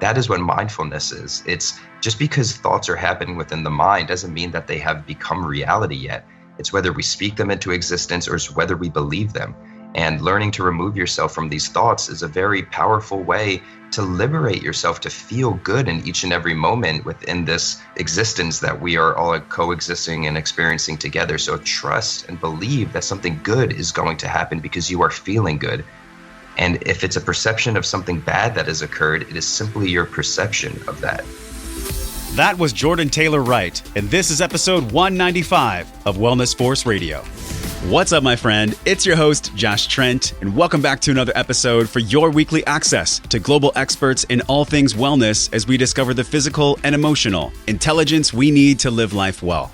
That is what mindfulness is. It's just because thoughts are happening within the mind doesn't mean that they have become reality yet. It's whether we speak them into existence or it's whether we believe them. And learning to remove yourself from these thoughts is a very powerful way to liberate yourself, to feel good in each and every moment within this existence that we are all coexisting and experiencing together. So trust and believe that something good is going to happen because you are feeling good. And if it's a perception of something bad that has occurred, it is simply your perception of that. That was Jordan Taylor Wright, and this is episode 195 of Wellness Force Radio. What's up, my friend? It's your host, Josh Trent, and welcome back to another episode for your weekly access to global experts in all things wellness as we discover the physical and emotional intelligence we need to live life well.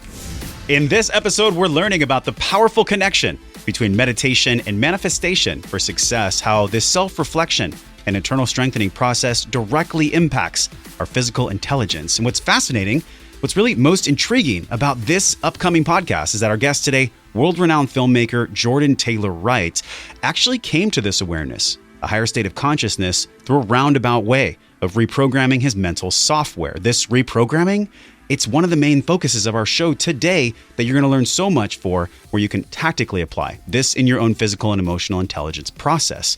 In this episode, we're learning about the powerful connection between meditation and manifestation for success, how this self-reflection and internal strengthening process directly impacts our physical intelligence. And what's fascinating, what's really most intriguing about this upcoming podcast is that our guest today, world-renowned filmmaker Jordan Taylor Wright, actually came to this awareness, a higher state of consciousness, through a roundabout way of reprogramming his mental software. This reprogramming, it's one of the main focuses of our show today that you're going to learn so much for, where you can tactically apply this in your own physical and emotional intelligence process.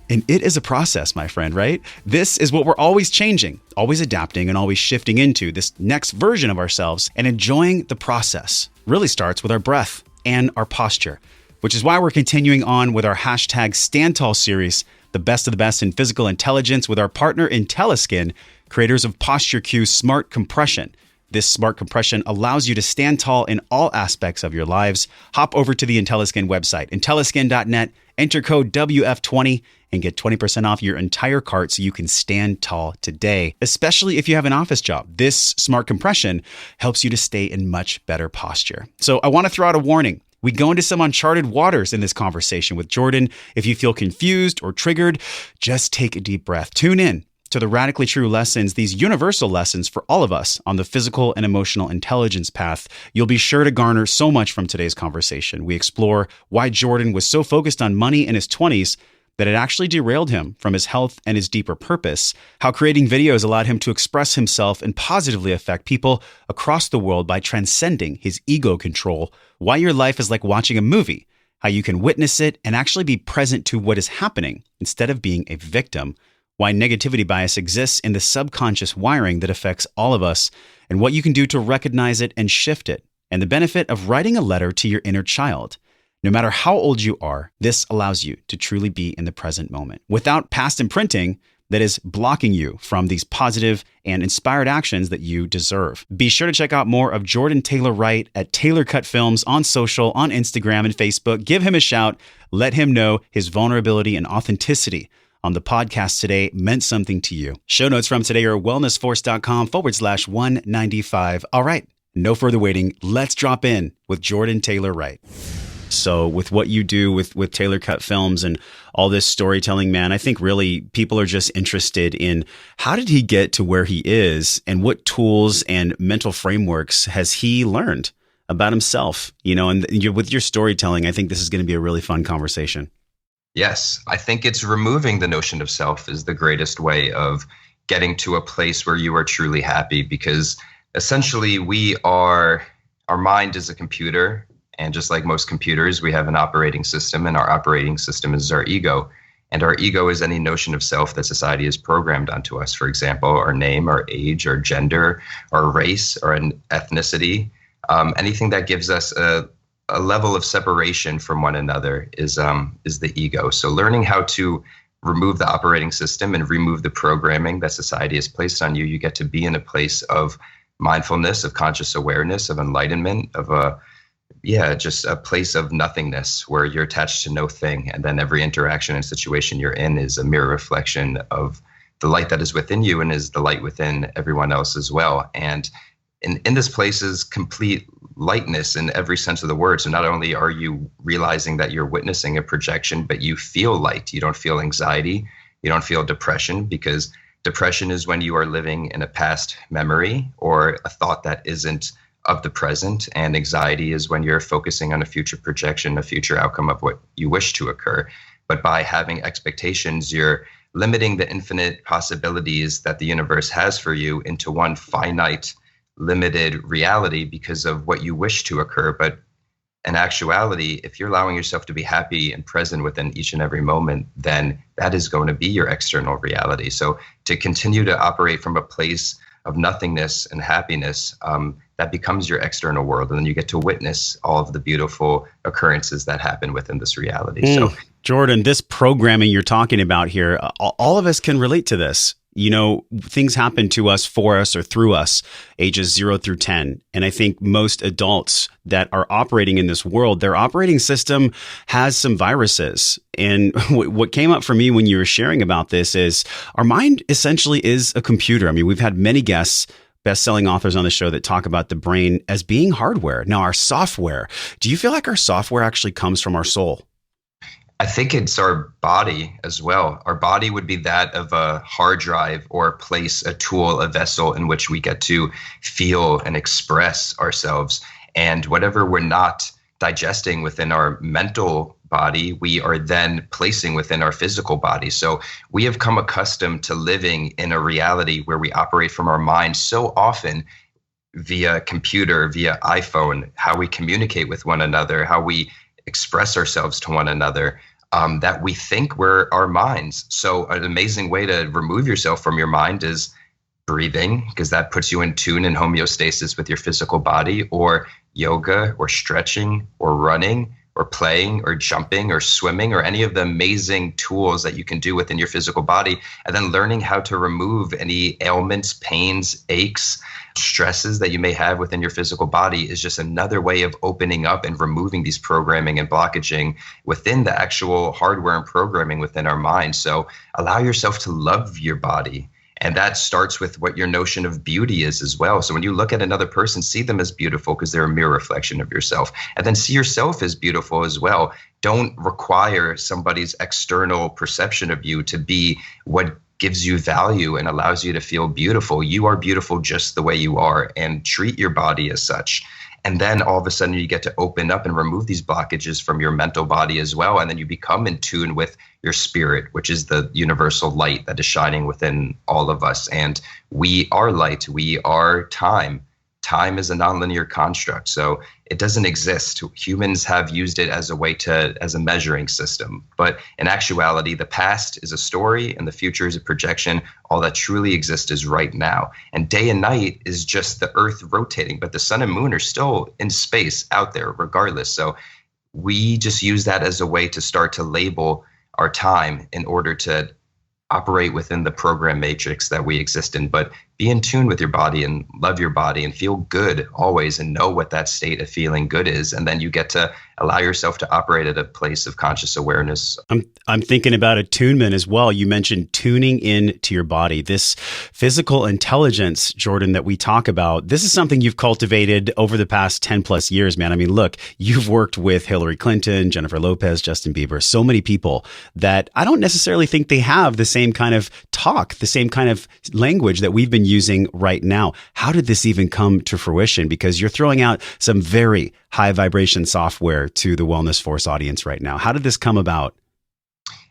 And it is a process, my friend, right? This is what we're always changing, always adapting, and always shifting into this next version of ourselves. And enjoying the process really starts with our breath and our posture, which is why we're continuing on with our hashtag Stand Tall series, the best of the best in physical intelligence, with our partner IntelliSkin, creators of Posture Q Smart Compression. This smart compression allows you to stand tall in all aspects of your lives. Hop over to the IntelliSkin website, intelliskin.net, enter code WF20, and get 20% off your entire cart so you can stand tall today, especially if you have an office job. This smart compression helps you to stay in much better posture. So I want to throw out a warning. We go into some uncharted waters in this conversation with Jordan. If you feel confused or triggered, just take a deep breath. Tune in to the radically true lessons, these universal lessons for all of us on the physical and emotional intelligence path. You'll be sure to garner so much from today's conversation. We explore why Jordan was so focused on money in his 20s that it actually derailed him from his health and his deeper purpose, how creating videos allowed him to express himself and positively affect people across the world by transcending his ego control, why your life is like watching a movie, how you can witness it and actually be present to what is happening instead of being a victim, why negativity bias exists in the subconscious wiring that affects all of us, and what you can do to recognize it and shift it, and the benefit of writing a letter to your inner child. No matter how old you are, this allows you to truly be in the present moment without past imprinting that is blocking you from these positive and inspired actions that you deserve. Be sure to check out more of Jordan Taylor Wright at Taylor Cut Films on social, on Instagram and Facebook. Give him a shout. Let him know his vulnerability and authenticity on the podcast today meant something to you. Show notes from today are wellnessforce.com/195. All right, no further waiting. Let's drop in with Jordan Taylor Wright. So with what you do with Taylor Cut Films and all this storytelling, man, I think really people are just interested in how did he get to where he is and what tools and mental frameworks has he learned about himself, and with your storytelling, I think this is going to be a really fun conversation. Yes, I think it's removing the notion of self is the greatest way of getting to a place where you are truly happy, because essentially our mind is a computer. And just like most computers, we have an operating system, and our operating system is our ego. And our ego is any notion of self that society has programmed onto us. For example, our name, our age, our gender, our race, or an ethnicity. Anything that gives us a level of separation from one another is the ego. So learning how to remove the operating system and remove the programming that society has placed on you, you get to be in a place of mindfulness, of conscious awareness, of enlightenment, of just a place of nothingness where you're attached to no thing. And then every interaction and situation you're in is a mirror reflection of the light that is within you and is the light within everyone else as well. And in this place is complete lightness in every sense of the word. So not only are you realizing that you're witnessing a projection, but you feel light. You don't feel anxiety. You don't feel depression, because depression is when you are living in a past memory or a thought that isn't of the present. And anxiety is when you're focusing on a future projection, a future outcome of what you wish to occur. But by having expectations, you're limiting the infinite possibilities that the universe has for you into one finite, limited reality because of what you wish to occur. But in actuality, if you're allowing yourself to be happy and present within each and every moment, then that is going to be your external reality. So to continue to operate from a place of nothingness and happiness, that becomes your external world. And then you get to witness all of the beautiful occurrences that happen within this reality. So, Jordan, this programming you're talking about here, all of us can relate to this. You know, things happen to us, for us, or through us, ages 0 through 10. And I think most adults that are operating in this world, their operating system has some viruses. And what came up for me when you were sharing about this is our mind essentially is a computer. I mean, we've had many guests, best-selling authors on the show that talk about the brain as being hardware. Now, our software, do you feel like our software actually comes from our soul? I think it's our body as well. Our body would be that of a hard drive or a place, a tool, a vessel in which we get to feel and express ourselves. And whatever we're not digesting within our mental body, we are then placing within our physical body. So we have come accustomed to living in a reality where we operate from our mind so often via computer, via iPhone, how we communicate with one another, how we express ourselves to one another, that we think we're our minds. So an amazing way to remove yourself from your mind is breathing, because that puts you in tune and homeostasis with your physical body, or yoga, or stretching, or running, or playing, or jumping, or swimming, or any of the amazing tools that you can do within your physical body. And then learning how to remove any ailments, pains, aches, stresses that you may have within your physical body is just another way of opening up and removing these programming and blockaging within the actual hardware and programming within our mind. So allow yourself to love your body. And that starts with what your notion of beauty is as well. So when you look at another person, see them as beautiful because they're a mirror reflection of yourself. And then see yourself as beautiful as well. Don't require somebody's external perception of you to be what gives you value and allows you to feel beautiful. You are beautiful just the way you are, and treat your body as such. And then all of a sudden you get to open up and remove these blockages from your mental body as well. And then you become in tune with your spirit, which is the universal light that is shining within all of us. And we are light. We are time. Time is a nonlinear construct, so it doesn't exist. Humans have used it as a measuring system. But in actuality, the past is a story and the future is a projection. All that truly exists is right now. And day and night is just the earth rotating, but the sun and moon are still in space out there regardless. So we just use that as a way to start to label our time in order to operate within the program matrix that we exist in. But be in tune with your body and love your body and feel good always, and know what that state of feeling good is. And then you get to allow yourself to operate at a place of conscious awareness. I'm thinking about attunement as well. You mentioned tuning in to your body. This physical intelligence, Jordan, that we talk about, this is something you've cultivated over the past 10 plus years, man. I mean, look, you've worked with Hillary Clinton, Jennifer Lopez, Justin Bieber, so many people that I don't necessarily think they have the same kind of talk, the same kind of language that we've been using right now. How did this even come to fruition? Because you're throwing out some very high vibration software to the Wellness Force audience right now. How did this come about?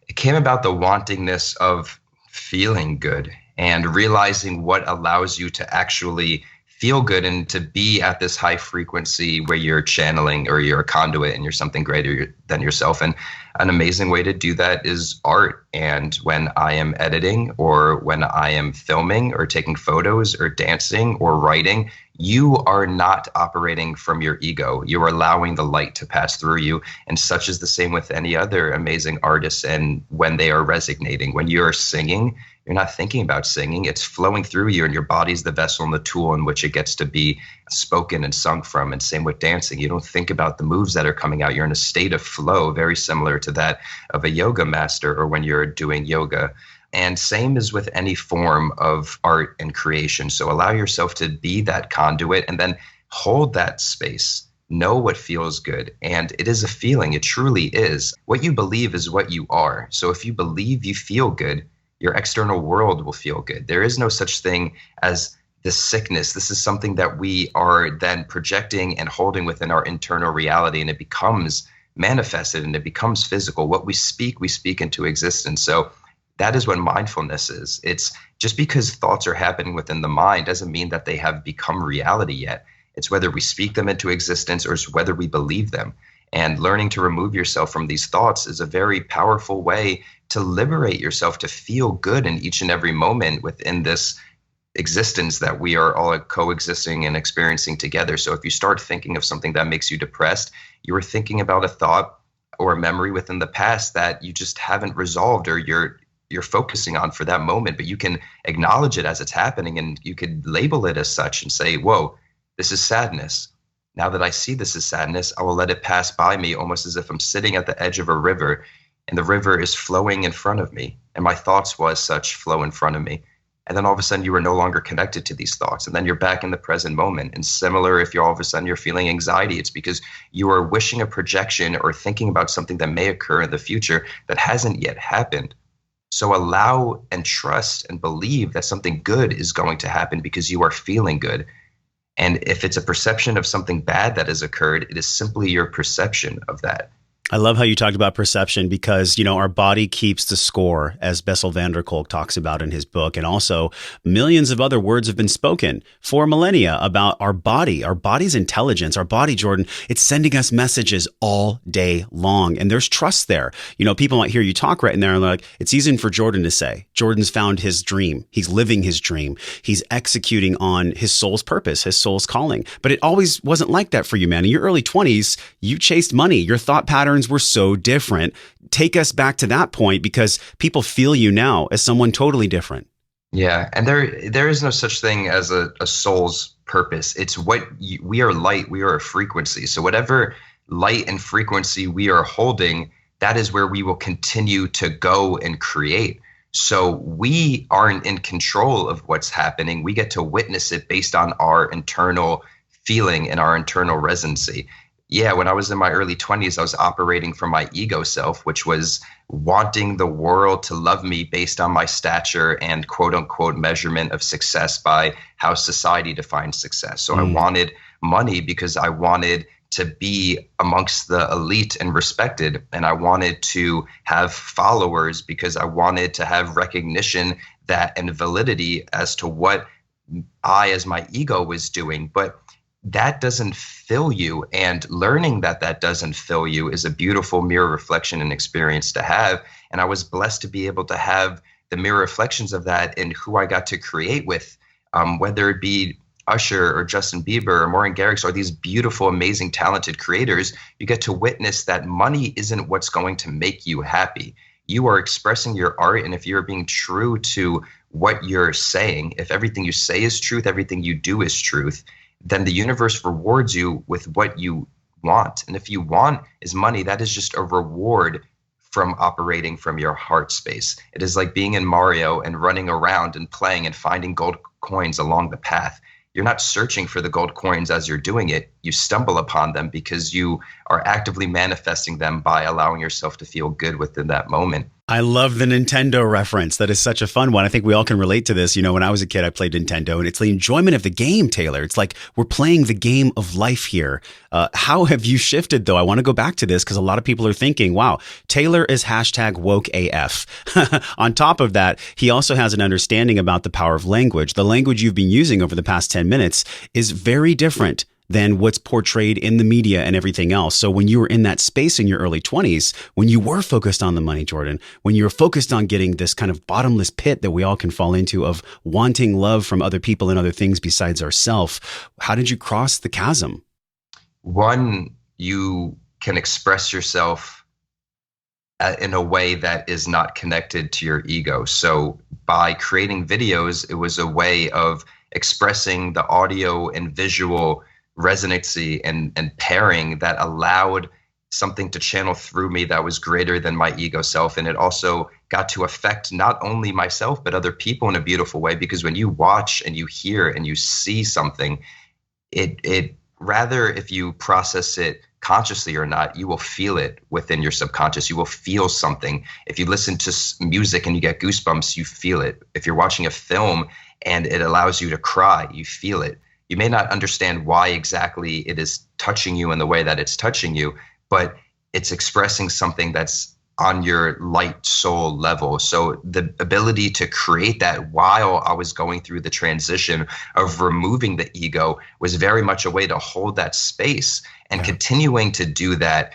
It came about the wantingness of feeling good and realizing what allows you to actually feel good and to be at this high frequency where you're channeling or you're a conduit and you're something greater than yourself. And an amazing way to do that is art. And when I am editing or when I am filming or taking photos or dancing or writing, you are not operating from your ego. You are allowing the light to pass through you. And such is the same with any other amazing artists. And when they are resonating, when you're singing, you're not thinking about singing. It's flowing through you, and your body's the vessel and the tool in which it gets to be spoken and sung from. And same with dancing. You don't think about the moves that are coming out. You're in a state of flow, very similar to that of a yoga master or when you're doing yoga. And same as with any form of art and creation. So allow yourself to be that conduit and then hold that space. Know what feels good. And it is a feeling. It truly is. What you believe is what you are. So if you believe you feel good, your external world will feel good. There is no such thing as this sickness. This is something that we are then projecting and holding within our internal reality, and it becomes manifested and it becomes physical. What we speak into existence. So That is what mindfulness is. It's just because thoughts are happening within the mind doesn't mean that they have become reality yet. It's whether we speak them into existence or it's whether we believe them. And learning to remove yourself from these thoughts is a very powerful way to liberate yourself, to feel good in each and every moment within this existence that we are all coexisting and experiencing together. So if you start thinking of something that makes you depressed, you are thinking about a thought or a memory within the past that you just haven't resolved, or you're focusing on for that moment. But you can acknowledge it as it's happening, and you could label it as such and say, whoa, this is sadness. Now that I see this as sadness, I will let it pass by me, almost as if I'm sitting at the edge of a river and the river is flowing in front of me, and my thoughts was such flow in front of me. And then all of a sudden you are no longer connected to these thoughts, and then you're back in the present moment. And similar, if you're all of a sudden you're feeling anxiety, it's because you are wishing a projection or thinking about something that may occur in the future that hasn't yet happened. So allow and trust and believe that something good is going to happen because you are feeling good. And if it's a perception of something bad that has occurred, it is simply your perception of that. I love how you talked about perception because, our body keeps the score, as Bessel van der Kolk talks about in his book. And also millions of other words have been spoken for millennia about our body, our body's intelligence, our body, Jordan. It's sending us messages all day long. And there's trust there. People might hear you talk right in there and they're like, it's easy for Jordan to say. Jordan's found his dream. He's living his dream. He's executing on his soul's purpose, his soul's calling. But it always wasn't like that for you, man. In your early 20s, you chased money. Your thought patterns were so different. Take us back to that point, because people feel you now as someone totally different. Yeah, and there is no such thing as a soul's purpose. It's we are light, we are a frequency. So whatever light and frequency we are holding, that is where we will continue to go and create. So we aren't in control of what's happening. We get to witness it based on our internal feeling and our internal resonancy. Yeah, when I was in my early 20s, I was operating from my ego self, which was wanting the world to love me based on my stature and quote unquote measurement of success by how society defines success. So I wanted money because I wanted to be amongst the elite and respected. And I wanted to have followers because I wanted to have recognition and validity as to what I, as my ego, was doing. But that doesn't fill you, and learning that doesn't fill you is a beautiful mirror reflection and experience to have. And I was blessed to be able to have the mirror reflections of that in who I got to create with, whether it be Usher or Justin Bieber or Maureen Garrix or these beautiful, amazing, talented creators. You get to witness that money isn't what's going to make you happy. You are expressing your art, and if you're being true to what you're saying, if everything you say is truth, everything you do is truth, then the universe rewards you with what you want. And if you want is money, that is just a reward from operating from your heart space. It is like being in Mario and running around and playing and finding gold coins along the path. You're not searching for the gold coins as you're doing it. You stumble upon them because you are actively manifesting them by allowing yourself to feel good within that moment. I love the Nintendo reference. That is such a fun one. I think we all can relate to this. When I was a kid, I played Nintendo, and it's the enjoyment of the game, Taylor. It's like we're playing the game of life here. How have you shifted, though? I want to go back to this because a lot of people are thinking, wow, Taylor is #WokeAF. On top of that, he also has an understanding about the power of language. The language you've been using over the past 10 minutes is very different than what's portrayed in the media and everything else. So when you were in that space in your early 20s, when you were focused on the money, Jordan, when you were focused on getting this kind of bottomless pit that we all can fall into of wanting love from other people and other things besides ourselves, how did you cross the chasm? One, you can express yourself in a way that is not connected to your ego. So by creating videos, it was a way of expressing the audio and visual resonancy and pairing that allowed something to channel through me that was greater than my ego self. And it also got to affect not only myself, but other people in a beautiful way. Because when you watch and you hear and you see something, it rather, if you process it consciously or not, you will feel it within your subconscious. You will feel something. If you listen to music and you get goosebumps, you feel it. If you're watching a film and it allows you to cry, you feel it. You may not understand why exactly it is touching you in the way that it's touching you, but it's expressing something that's on your light soul level. So the ability to create that while I was going through the transition of removing the ego was very much a way to hold that space, and continuing to do that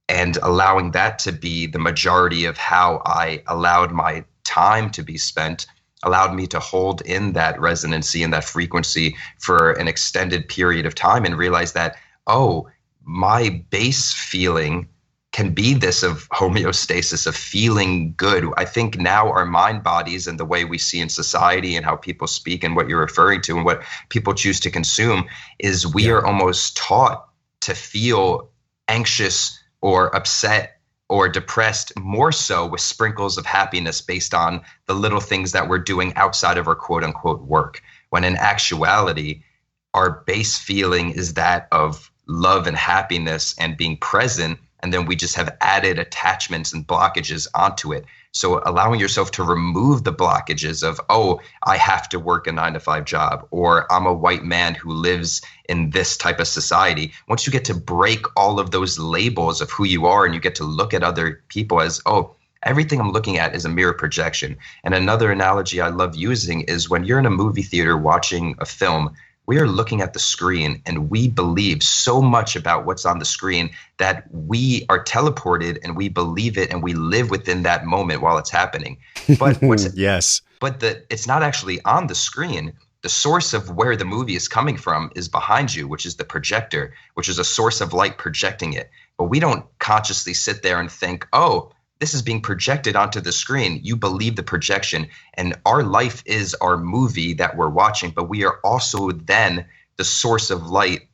and allowing that to be the majority of how I allowed my time to be spent allowed me to hold in that resonancy and that frequency for an extended period of time, and realize that, oh, my base feeling can be this of homeostasis, of feeling good. I think now our mind bodies and the way we see in society and how people speak and what you're referring to and what people choose to consume is we are almost taught to feel anxious or upset or depressed more so with sprinkles of happiness based on the little things that we're doing outside of our quote unquote work. When in actuality, our base feeling is that of love and happiness and being present. And then we just have added attachments and blockages onto it. So allowing yourself to remove the blockages of, oh, I have to work a 9-to-5 job, or I'm a white man who lives in this type of society. Once you get to break all of those labels of who you are and you get to look at other people as, oh, everything I'm looking at is a mirror projection. And another analogy I love using is when you're in a movie theater watching a film, we are looking at the screen and we believe so much about what's on the screen that we are teleported and we believe it and we live within that moment while it's happening. But it's not actually on the screen. The source of where the movie is coming from is behind you, which is the projector, which is a source of light projecting it. But we don't consciously sit there and think, oh, this is being projected onto the screen. You believe the projection, and our life is our movie that we're watching, but we are also then the source of light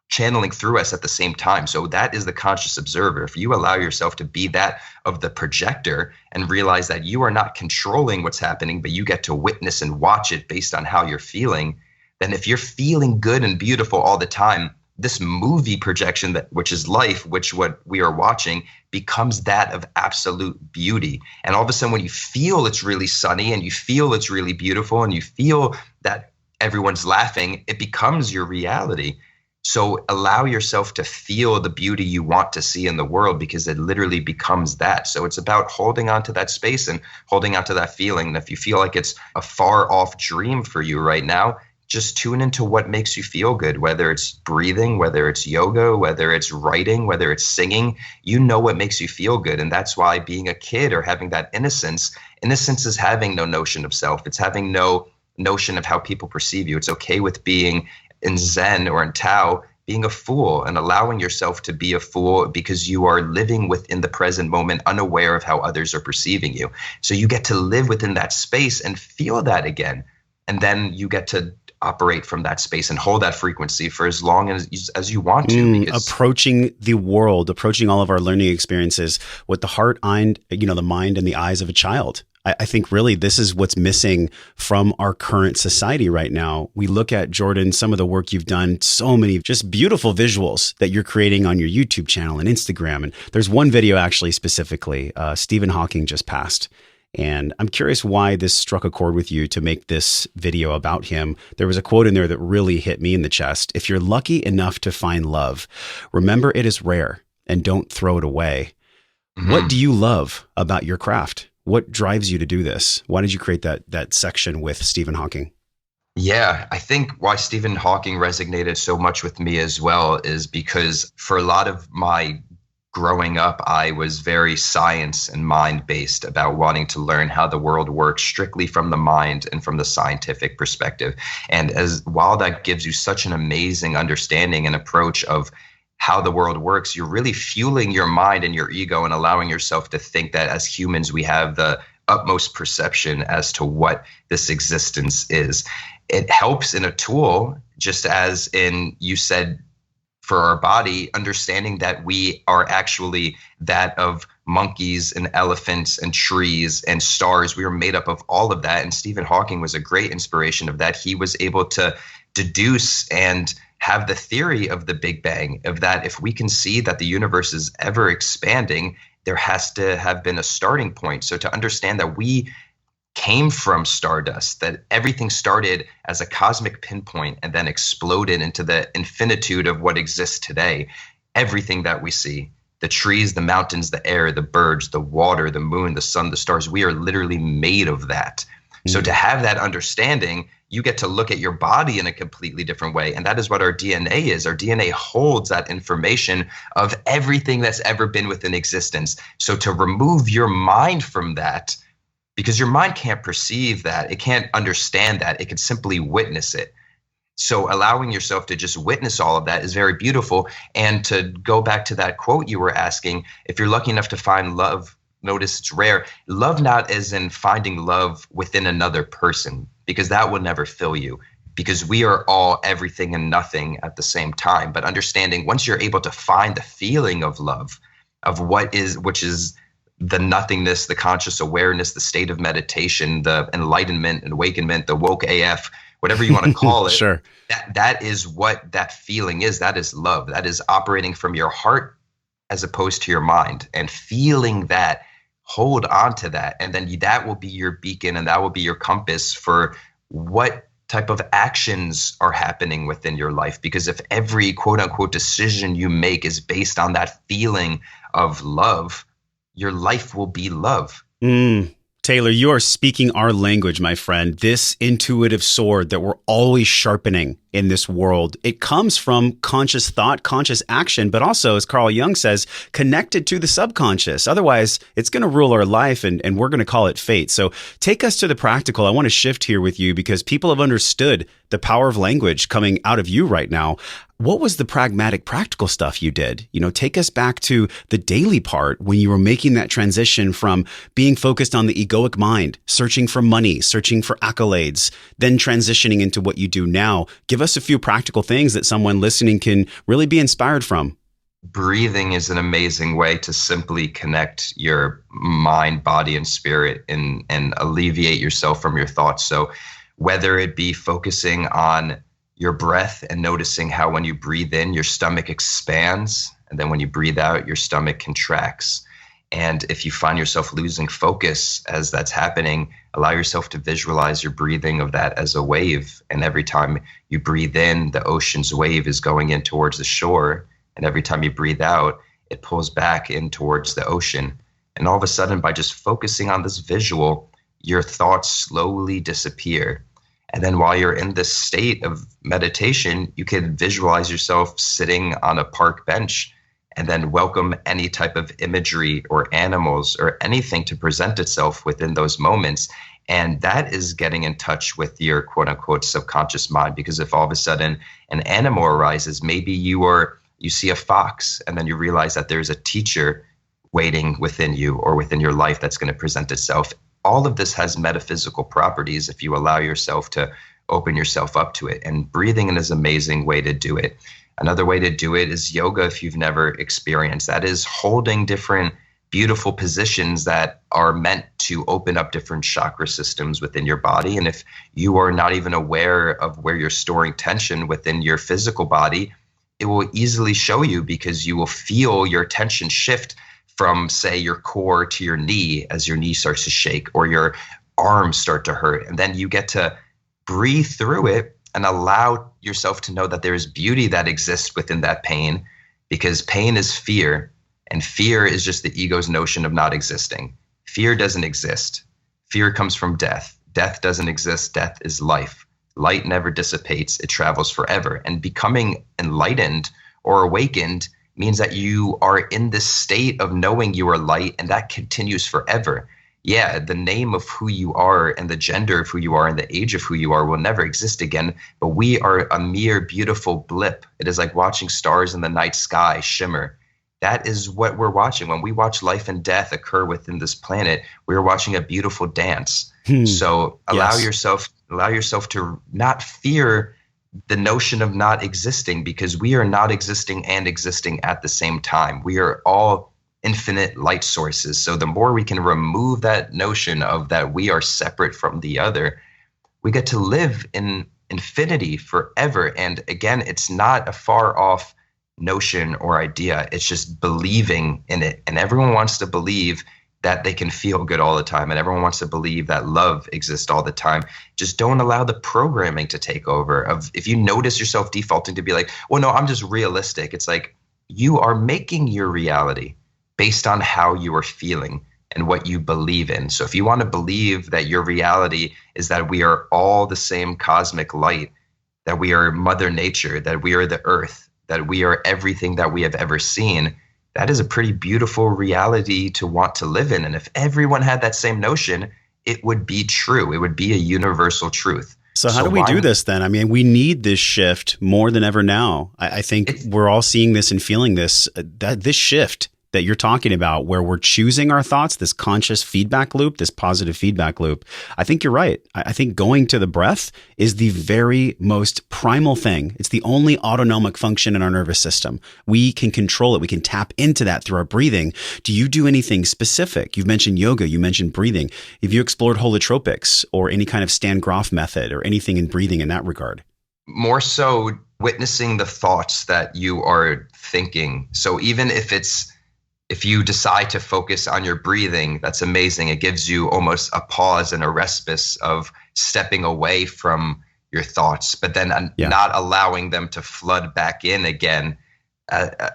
channeling through us at the same time. So that is the conscious observer. If you allow yourself to be that of the projector and realize that you are not controlling what's happening, but you get to witness and watch it based on how you're feeling, then if you're feeling good and beautiful all the time, this movie projection, that which is life, which what we are watching, becomes that of absolute beauty. And all of a sudden, when you feel it's really sunny and you feel it's really beautiful and you feel that everyone's laughing, it becomes your reality. So allow yourself to feel the beauty you want to see in the world, because it literally becomes that. So it's about holding on to that space and holding on to that feeling. And if you feel like it's a far off dream for you right now, just tune into what makes you feel good, whether it's breathing, whether it's yoga, whether it's writing, whether it's singing. You know what makes you feel good. And that's why being a kid or having that innocence is having no notion of self. It's having no notion of how people perceive you. It's okay with being in Zen or in Tao, being a fool and allowing yourself to be a fool because you are living within the present moment, unaware of how others are perceiving you. So you get to live within that space and feel that again. And then you get to operate from that space and hold that frequency for as long as you want to. Approaching the world, approaching all of our learning experiences with the heart, the mind and the eyes of a child. I think really this is what's missing from our current society right now. We look at, Jordan, some of the work you've done, so many just beautiful visuals that you're creating on your YouTube channel and Instagram. And there's one video actually specifically, Stephen Hawking just passed. And I'm curious why this struck a chord with you to make this video about him. There was a quote in there that really hit me in the chest. If you're lucky enough to find love, remember it is rare and don't throw it away. Mm-hmm. What do you love about your craft? What drives you to do this? Why did you create that section with Stephen Hawking? Yeah, I think why Stephen Hawking resonated so much with me as well is because for a lot of my growing up, I was very science and mind-based about wanting to learn how the world works strictly from the mind and from the scientific perspective. And while that gives you such an amazing understanding and approach of how the world works, you're really fueling your mind and your ego and allowing yourself to think that as humans, we have the utmost perception as to what this existence is. It helps in a tool, just as in you said, for our body, understanding that we are actually that of monkeys and elephants and trees and stars. We are made up of all of that. And Stephen Hawking was a great inspiration of that. He was able to deduce and have the theory of the Big Bang, of that if we can see that the universe is ever expanding, there has to have been a starting point. So to understand that we came from stardust, that everything started as a cosmic pinpoint and then exploded into the infinitude of what exists today. Everything that we see, The trees, the mountains, the air, the birds, the water, the moon, the sun, the stars, we are literally made of that. So to have that understanding, you get to look at your body in a completely different way. And that is what our DNA is. Our DNA holds that information of everything that's ever been within existence. So to remove your mind from that, because your mind can't perceive that, it can't understand that, it can simply witness it. So allowing yourself to just witness all of that is very beautiful. And to go back to that quote you were asking, if you're lucky enough to find love, notice it's rare. Love not as in finding love within another person, because that will never fill you, because we are all everything and nothing at the same time. But understanding once you're able to find the feeling of love, of which is the nothingness, the conscious awareness, the state of meditation, the enlightenment and awakenment, the woke AF, whatever you want to call it. Sure. That is what that feeling is. That is love. That is operating from your heart as opposed to your mind, and feeling that, hold on to that. And then that will be your beacon, and that will be your compass for what type of actions are happening within your life. Because if every quote unquote decision you make is based on that feeling of love, your life will be love. Taylor, you are speaking our language, my friend. This intuitive sword that we're always sharpening in this world, it comes from conscious thought, conscious action, but also, as Carl Jung says, connected to the subconscious. Otherwise, it's going to rule our life, and we're going to call it fate. So take us to the practical. I want to shift here with you because people have understood the power of language coming out of you right now. What was the pragmatic, practical stuff you did? Take us back to the daily part when you were making that transition from being focused on the egoic mind, searching for money, searching for accolades, then transitioning into what you do now. Give us a few practical things that someone listening can really be inspired from. Breathing is an amazing way to simply connect your mind, body, and spirit and alleviate yourself from your thoughts. So whether it be focusing on your breath and noticing how when you breathe in, your stomach expands, and then when you breathe out, your stomach contracts. And if you find yourself losing focus as that's happening, allow yourself to visualize your breathing of that as a wave. And every time you breathe in, the ocean's wave is going in towards the shore. And every time you breathe out, it pulls back in towards the ocean. And all of a sudden, by just focusing on this visual, your thoughts slowly disappear. And then while you're in this state of meditation, you can visualize yourself sitting on a park bench and then welcome any type of imagery or animals or anything to present itself within those moments. And that is getting in touch with your quote unquote subconscious mind, because if all of a sudden an animal arises, maybe you see a fox and then you realize that there's a teacher waiting within you or within your life that's going to present itself. All of this has metaphysical properties if you allow yourself to open yourself up to it. And breathing is an amazing way to do it. Another way to do it is yoga if you've never experienced. That is holding different beautiful positions that are meant to open up different chakra systems within your body. And if you are not even aware of where you're storing tension within your physical body, it will easily show you, because you will feel your tension shift from, say, your core to your knee as your knee starts to shake or your arms start to hurt. And then you get to breathe through it and allow yourself to know that there is beauty that exists within that pain, because pain is fear, and fear is just the ego's notion of not existing. Fear doesn't exist. Fear comes from death. Death doesn't exist. Death is life. Light never dissipates. It travels forever. And becoming enlightened or awakened means that you are in this state of knowing you are light, and that continues forever. Yeah, the name of who you are and the gender of who you are and the age of who you are will never exist again, but we are a mere beautiful blip. It is like watching stars in the night sky shimmer. That is what we're watching. When we watch life and death occur within this planet, we're watching a beautiful dance. So allow yourself to not fear the notion of not existing, because we are not existing and existing at the same time. We are all infinite light sources. So the more we can remove that notion of that we are separate from the other, we get to live in infinity forever. And again, it's not a far off notion or idea. It's just believing in it. And everyone wants to believe that they can feel good all the time. And everyone wants to believe that love exists all the time. Just don't allow the programming to take over. If you notice yourself defaulting to be like, well, no, I'm just realistic. It's like, you are making your reality based on how you are feeling and what you believe in. So if you want to believe that your reality is that we are all the same cosmic light, that we are Mother Nature, that we are the earth, that we are everything that we have ever seen, that is a pretty beautiful reality to want to live in. And if everyone had that same notion, it would be true. It would be a universal truth. So how do we do this then? I mean, we need this shift more than ever now. I think we're all seeing this and feeling this, that this shift that you're talking about, where we're choosing our thoughts, this conscious feedback loop, this positive feedback loop. I think you're right. I think going to the breath is the very most primal thing. It's the only autonomic function in our nervous system. We can control it. We can tap into that through our breathing. Do you do anything specific? You've mentioned yoga. You mentioned breathing. Have you explored holotropics or any kind of Stan Grof method or anything in breathing in that regard? More so witnessing the thoughts that you are thinking. So even if you decide to focus on your breathing, that's amazing. It gives you almost a pause and a respite of stepping away from your thoughts, but then not allowing them to flood back in again,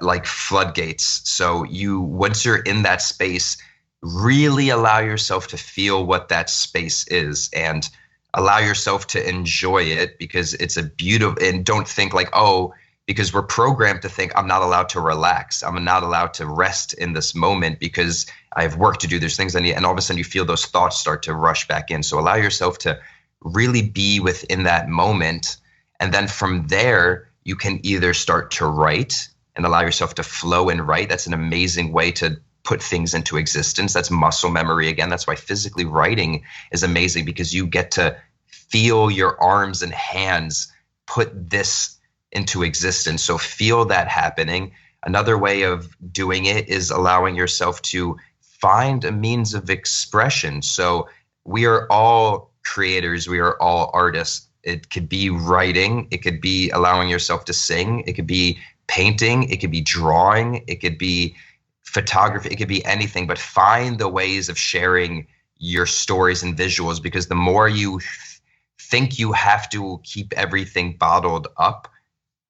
like floodgates. So once you're in that space, really allow yourself to feel what that space is and allow yourself to enjoy it, because it's a beautiful, and don't think like, oh, because we're programmed to think I'm not allowed to relax. I'm not allowed to rest in this moment because I have work to do. There's things I need. And all of a sudden you feel those thoughts start to rush back in. So allow yourself to really be within that moment. And then from there, you can either start to write and allow yourself to flow and write. That's an amazing way to put things into existence. That's muscle memory again. That's why physically writing is amazing, because you get to feel your arms and hands put this into existence. So feel that happening. Another way of doing it is allowing yourself to find a means of expression. So we are all creators. We are all artists. It could be writing. It could be allowing yourself to sing. It could be painting. It could be drawing. It could be photography. It could be anything, but find the ways of sharing your stories and visuals, because the more you think you have to keep everything bottled up,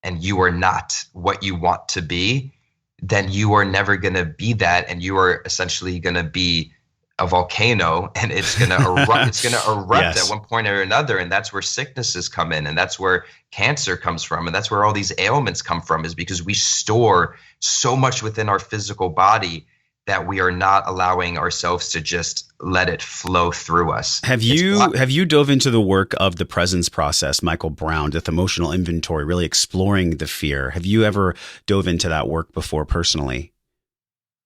and you are not what you want to be, then you are never going to be that. And you are essentially going to be a volcano, and it's going to erupt. It's going to erupt at one point or another. And that's where sicknesses come in. And that's where cancer comes from. And that's where all these ailments come from, is because we store so much within our physical body that we are not allowing ourselves to just let it flow through us. Have you dove into the work of the presence process, Michael Brown, with emotional inventory, really exploring the fear? Have you ever dove into that work before personally?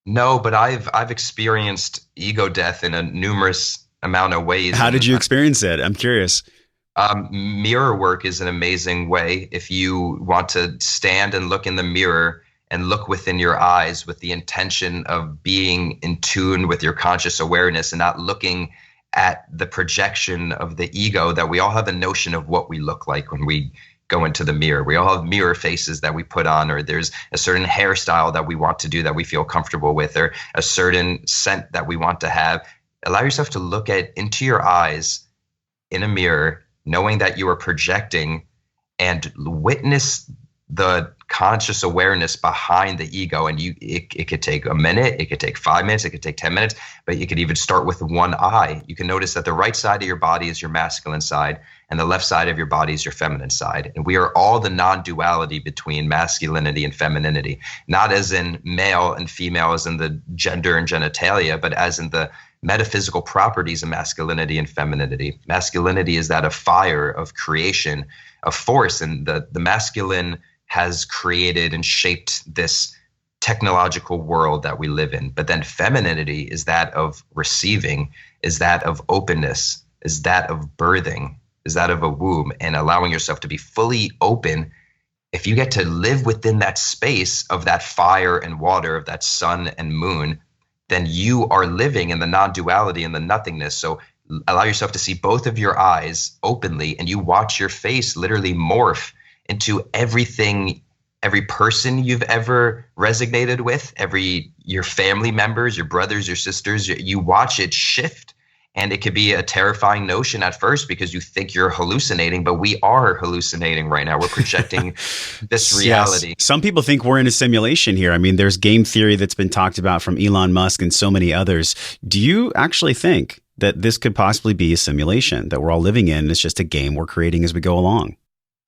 No, but I've experienced ego death in a numerous amount of ways. How did you experience it? I'm curious. Mirror work is an amazing way. If you want to stand and look in the mirror and look within your eyes with the intention of being in tune with your conscious awareness and not looking at the projection of the ego, that we all have a notion of what we look like when we go into the mirror. We all have mirror faces that we put on, or there's a certain hairstyle that we want to do that we feel comfortable with, or a certain scent that we want to have. Allow yourself to look into your eyes in a mirror, knowing that you are projecting, and witness the conscious awareness behind the ego. And it could take a minute, it could take 5 minutes, it could take 10 minutes, but you could even start with one eye. You can notice that the right side of your body is your masculine side, and the left side of your body is your feminine side. And we are all the non-duality between masculinity and femininity, not as in male and female, as in the gender and genitalia, but as in the metaphysical properties of masculinity and femininity. Masculinity is that of fire, of creation, of force, and the masculine has created and shaped this technological world that we live in. But then femininity is that of receiving, is that of openness, is that of birthing, is that of a womb, and allowing yourself to be fully open. If you get to live within that space of that fire and water, of that sun and moon, then you are living in the non-duality and the nothingness. So allow yourself to see both of your eyes openly, and you watch your face literally morph into everything, every person you've ever resonated with, your family members, your brothers, your sisters. You watch it shift, And it could be a terrifying notion at first because you think you're hallucinating, but we are hallucinating right now. We're projecting this reality. Yes. Some people think we're in a simulation here. I mean, there's game theory that's been talked about from Elon Musk and so many others. Do you actually think that this could possibly be a simulation that we're all living in? It's just a game we're creating as we go along.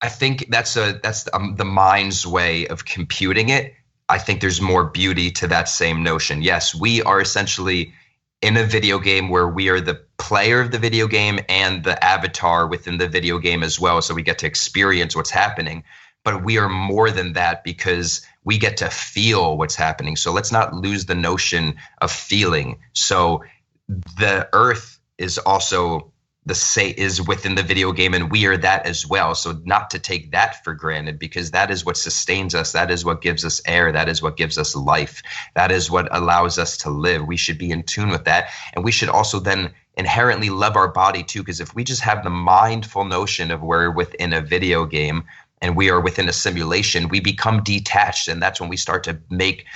I think that's the mind's way of computing it. I think there's more beauty to that same notion. Yes, we are essentially in a video game where we are the player of the video game and the avatar within the video game as well. So we get to experience what's happening, but we are more than that because we get to feel what's happening. So let's not lose the notion of feeling. So the earth is also is within the video game, and we are that as well. So not to take that for granted, because that is what sustains us. That is what gives us air. That is what gives us life. That is what allows us to live. We should be in tune with that. And we should also then inherently love our body too, because if we just have the mindful notion of we're within a video game and we are within a simulation, we become detached. And that's when we start to make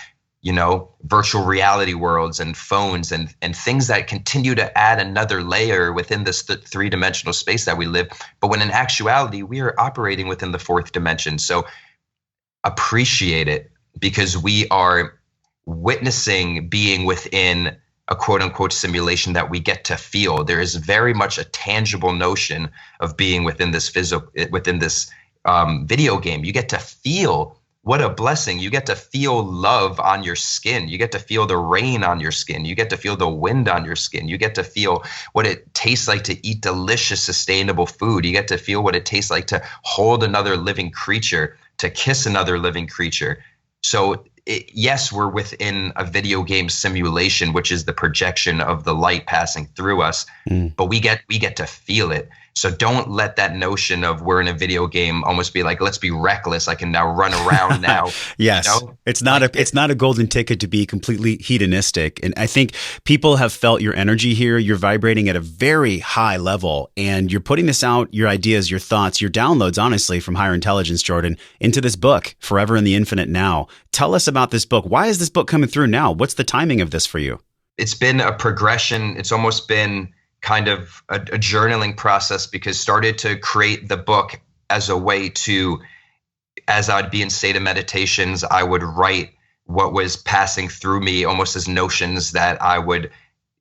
virtual reality worlds and phones and things that continue to add another layer within this three-dimensional space that we live. But when in actuality, we are operating within the fourth dimension. So appreciate it, because we are witnessing being within a quote unquote simulation that we get to feel. There is very much a tangible notion of being within this video game. You get to feel. What a blessing. You get to feel love on your skin. You get to feel the rain on your skin. You get to feel the wind on your skin. You get to feel what it tastes like to eat delicious, sustainable food. You get to feel what it tastes like to hold another living creature, to kiss another living creature. So yes, we're within a video game simulation, which is the projection of the light passing through us, but we get to feel it. So don't let that notion of we're in a video game almost be like, let's be reckless. I can now run around now. Yes. It's not a golden ticket to be completely hedonistic. And I think people have felt your energy here. You're vibrating at a very high level, and you're putting this out, your ideas, your thoughts, your downloads, honestly, from higher intelligence, Jordan, into this book, Forever in the Infinite Now. Tell us about this book. Why is this book coming through now? What's the timing of this for you? It's been a progression. It's almost been kind of a journaling process, because started to create the book as a way to, as I'd be in state of meditations, I would write what was passing through me almost as notions that I would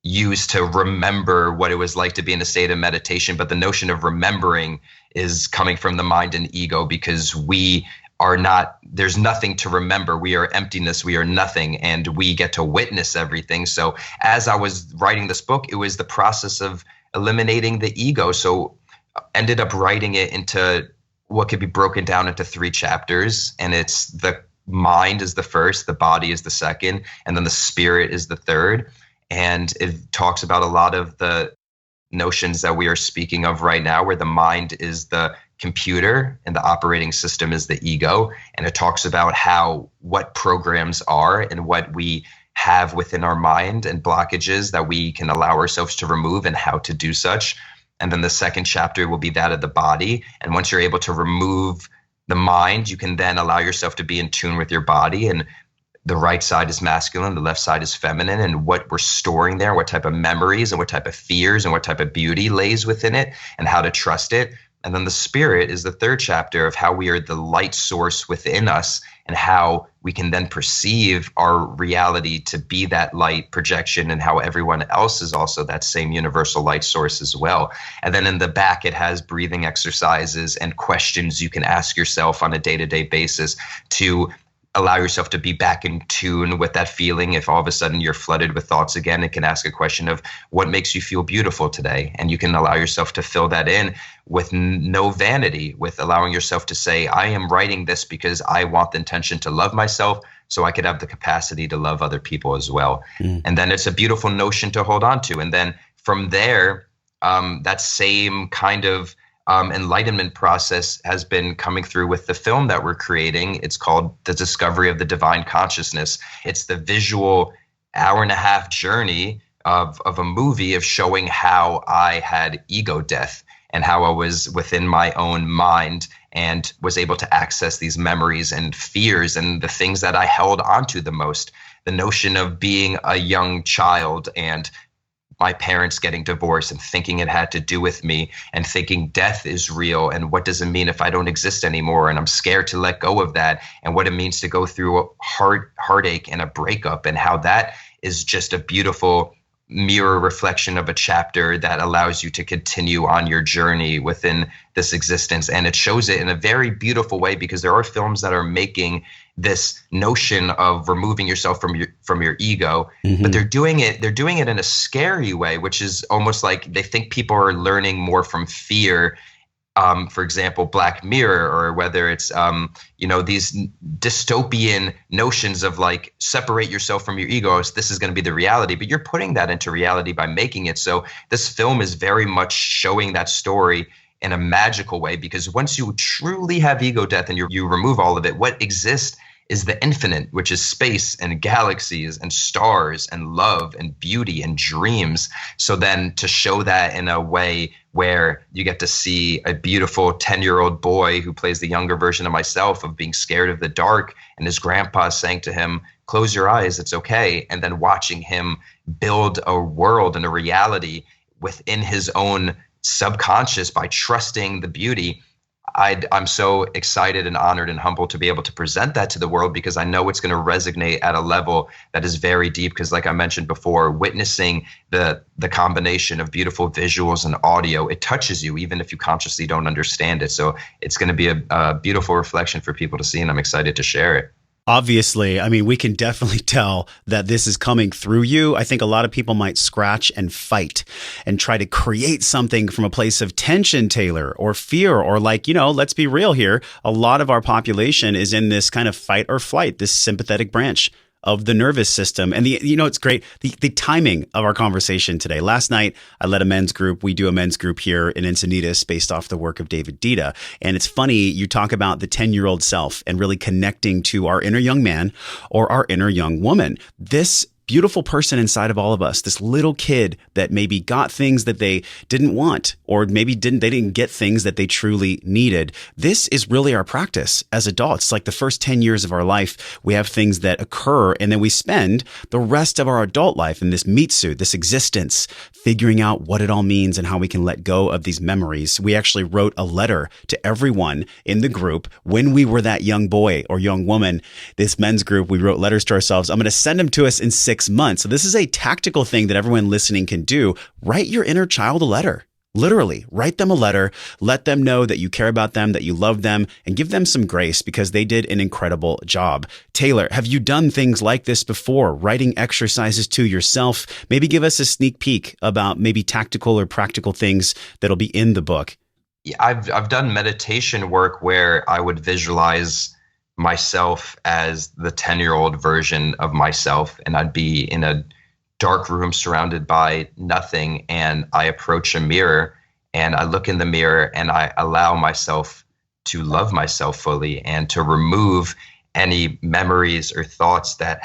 use to remember what it was like to be in a state of meditation. But the notion of remembering is coming from the mind and ego, because we are not, there's nothing to remember. We are emptiness. We are nothing, and we get to witness everything. So as I was writing this book, it was the process of eliminating the ego. So ended up writing it into what could be broken down into 3 chapters. And it's the mind is the first, the body is the second, and then the spirit is the third. And it talks about a lot of the notions that we are speaking of right now, where the mind is the computer and the operating system is the ego. And it talks about what programs are and what we have within our mind and blockages that we can allow ourselves to remove and how to do such. And then the second chapter will be that of the body. And once you're able to remove the mind, you can then allow yourself to be in tune with your body. And the right side is masculine, the left side is feminine, and what we're storing there, what type of memories and what type of fears and what type of beauty lays within it, and how to trust it. And then the spirit is the third chapter of how we are the light source within us, and how we can then perceive our reality to be that light projection, and how everyone else is also that same universal light source as well. And then in the back, it has breathing exercises and questions you can ask yourself on a day-to-day basis to allow yourself to be back in tune with that feeling. If all of a sudden you're flooded with thoughts again, it can ask a question of what makes you feel beautiful today. And you can allow yourself to fill that in with no vanity, with allowing yourself to say, I am writing this because I want the intention to love myself, so I could have the capacity to love other people as well. And then it's a beautiful notion to hold on to. And then from there, that same kind of enlightenment process has been coming through with the film that we're creating. It's called The Discovery of the Divine Consciousness. It's the visual 1.5-hour journey of a movie of showing how I had ego death and how I was within my own mind and was able to access these memories and fears and the things that I held onto the most. The notion of being a young child and my parents getting divorced and thinking it had to do with me, and thinking death is real and what does it mean if I don't exist anymore, and I'm scared to let go of that, and what it means to go through a heartache and a breakup, and how that is just a beautiful mirror reflection of a chapter that allows you to continue on your journey within this existence. And it shows it in a very beautiful way, because there are films that are making this notion of removing yourself from your ego, but they're doing it in a scary way, which is almost like they think people are learning more from fear. For example, Black Mirror, or whether it's, these dystopian notions of like, separate yourself from your ego. This is going to be the reality, but you're putting that into reality by making it. So this film is very much showing that story in a magical way, because once you truly have ego death and you remove all of it, what exists is the infinite, which is space and galaxies and stars and love and beauty and dreams. So then to show that in a way where you get to see a beautiful 10-year-old boy who plays the younger version of myself, of being scared of the dark, and his grandpa saying to him, close your eyes, it's okay. And then watching him build a world and a reality within his own subconscious by trusting the beauty. I'm so excited and honored and humbled to be able to present that to the world, because I know it's going to resonate at a level that is very deep. Because like I mentioned before, witnessing the combination of beautiful visuals and audio, it touches you even if you consciously don't understand it. So it's going to be a beautiful reflection for people to see, and I'm excited to share it. Obviously, I mean, we can definitely tell that this is coming through you. I think a lot of people might scratch and fight and try to create something from a place of tension, Taylor, or fear, or like, let's be real here. A lot of our population is in this kind of fight or flight, this sympathetic branch of the nervous system. And it's great. The timing of our conversation today. Last night, I led a men's group. We do a men's group here in Encinitas based off the work of David Dita. And it's funny, you talk about the 10-year-old self and really connecting to our inner young man or our inner young woman. This beautiful person inside of all of us, this little kid that maybe got things that they didn't want, or maybe they didn't get things that they truly needed. This is really our practice as adults. It's like the first 10 years of our life, we have things that occur, and then we spend the rest of our adult life in this meat suit, this existence, figuring out what it all means and how we can let go of these memories. We actually wrote a letter to everyone in the group when we were that young boy or young woman. This men's group, we wrote letters to ourselves. I'm going to send them to us in 6 months. So this is a tactical thing that everyone listening can do. Write your inner child a letter. Literally, write them a letter, let them know that you care about them, that you love them, and give them some grace because they did an incredible job. Taylor, have you done things like this before? Writing exercises to yourself? Maybe give us a sneak peek about maybe tactical or practical things that'll be in the book. Yeah, I've done meditation work where I would visualize myself as the 10-year-old version of myself, and I'd be in a dark room surrounded by nothing, and I approach a mirror and I look in the mirror and I allow myself to love myself fully and to remove any memories or thoughts that